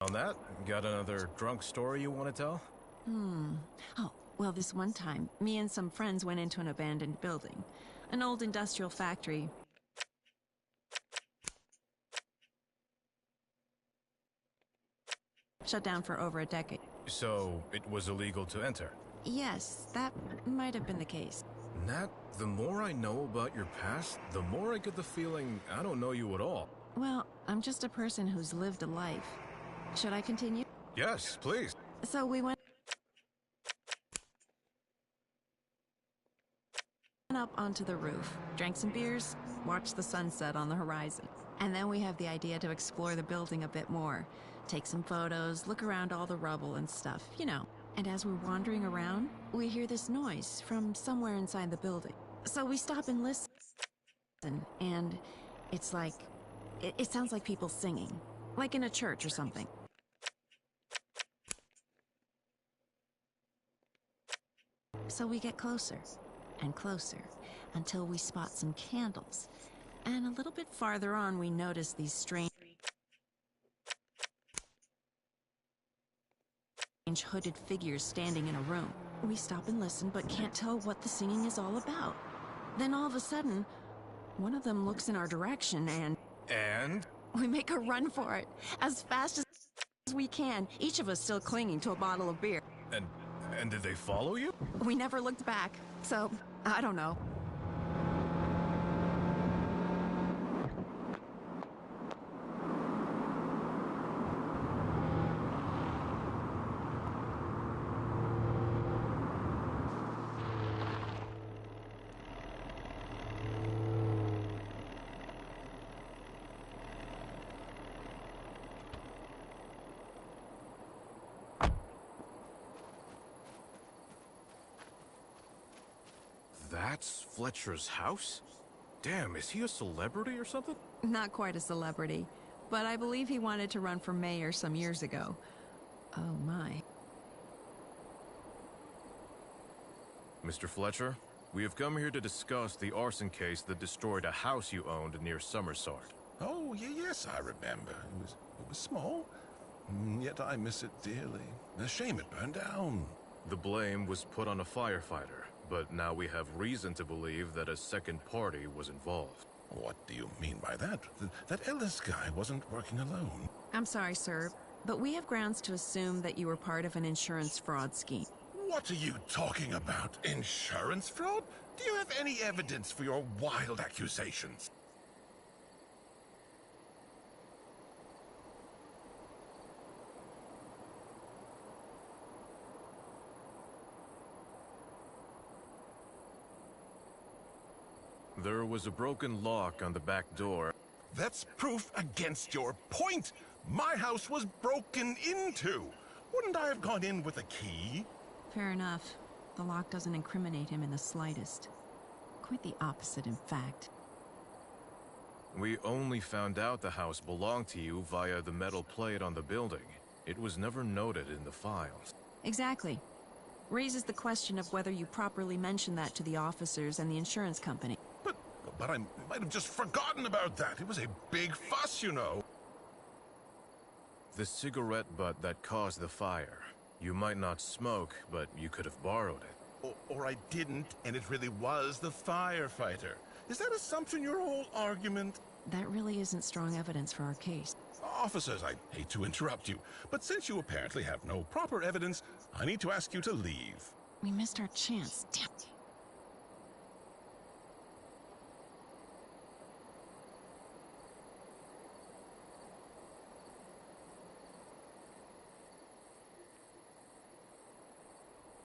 On that, got another drunk story you want to tell? Oh, well, this one time, me and some friends went into an abandoned building. An old industrial factory. Shut down for over a decade. So, it was illegal to enter? Yes, that might have been the case. Nat, the more I know about your past, the more I get the feeling I don't know you at all. Well, I'm just a person who's lived a life. Should I continue? Yes, please. So we went up onto the roof, drank some beers, watched the sunset on the horizon. And then we have the idea to explore the building a bit more. Take some photos, look around all the rubble and stuff, you know. And as we're wandering around, we hear this noise from somewhere inside the building. So we stop and listen, and it's like, it sounds like people singing, like in a church or something. So we get closer and closer until we spot some candles. And a little bit farther on, we notice these strange strange hooded figures standing in a room. We stop and listen, but can't tell what the singing is all about. Then all of a sudden, one of them looks in our direction and... And? We make a run for it, as fast as we can, each of us still clinging to a bottle of beer. And did they follow you? We never looked back, so I don't know. That's Fletcher's house? Damn, is he a celebrity or something? Not quite a celebrity, but I believe he wanted to run for mayor some years ago. Oh my. Mr. Fletcher, we have come here to discuss the arson case that destroyed a house you owned near Summersart. Oh, yes, I remember. It was small, yet I miss it dearly. A shame it burned down. The blame was put on a firefighter, but now we have reason to believe that a second party was involved. What do you mean by that? That Ellis guy wasn't working alone. I'm sorry, sir, but we have grounds to assume that you were part of an insurance fraud scheme. What are you talking about? Insurance fraud? Do you have any evidence for your wild accusations? There was a broken lock on the back door. That's proof against your point. My house was broken into. Wouldn't I have gone in with a key? Fair enough. The lock doesn't incriminate him in the slightest. Quite the opposite, in fact. We only found out the house belonged to you via the metal plate on the building. It was never noted in the files. Exactly. Raises the question of whether you properly mentioned that to the officers and the insurance company. But I might have just forgotten about that. It was a big fuss, you know. The cigarette butt that caused the fire. You might not smoke, but you could have borrowed it. Or I didn't, and it really was the firefighter. Is that assumption your whole argument? That really isn't strong evidence for our case. Officers, I hate to interrupt you, but since you apparently have no proper evidence, I need to ask you to leave. We missed our chance. Damn.